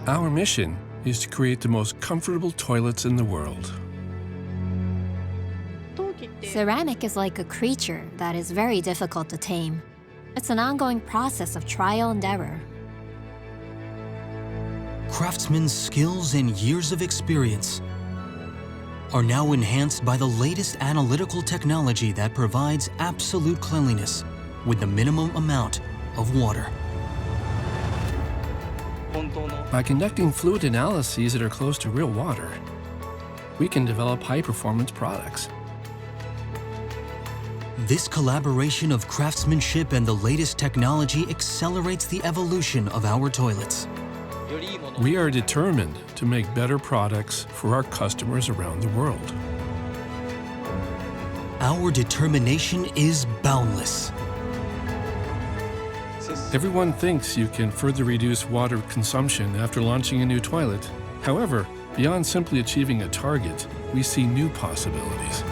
Our mission is to create the most comfortable toilets in the world. Ceramic is like a creature that is very difficult to tame. It's an ongoing process of trial and error. Craftsmen's skills and years of experience are now enhanced by the latest analytical technology that provides absolute cleanliness with the minimum amount of water. By conducting fluid analyses that are close to real water, we can develop high-performance products. This collaboration of craftsmanship and the latest technology accelerates the evolution of our toilets. We are determined to make better products for our customers around the world. Our determination is boundless. Everyone thinks you can further reduce water consumption after launching a new toilet. However, beyond simply achieving a target, we see new possibilities.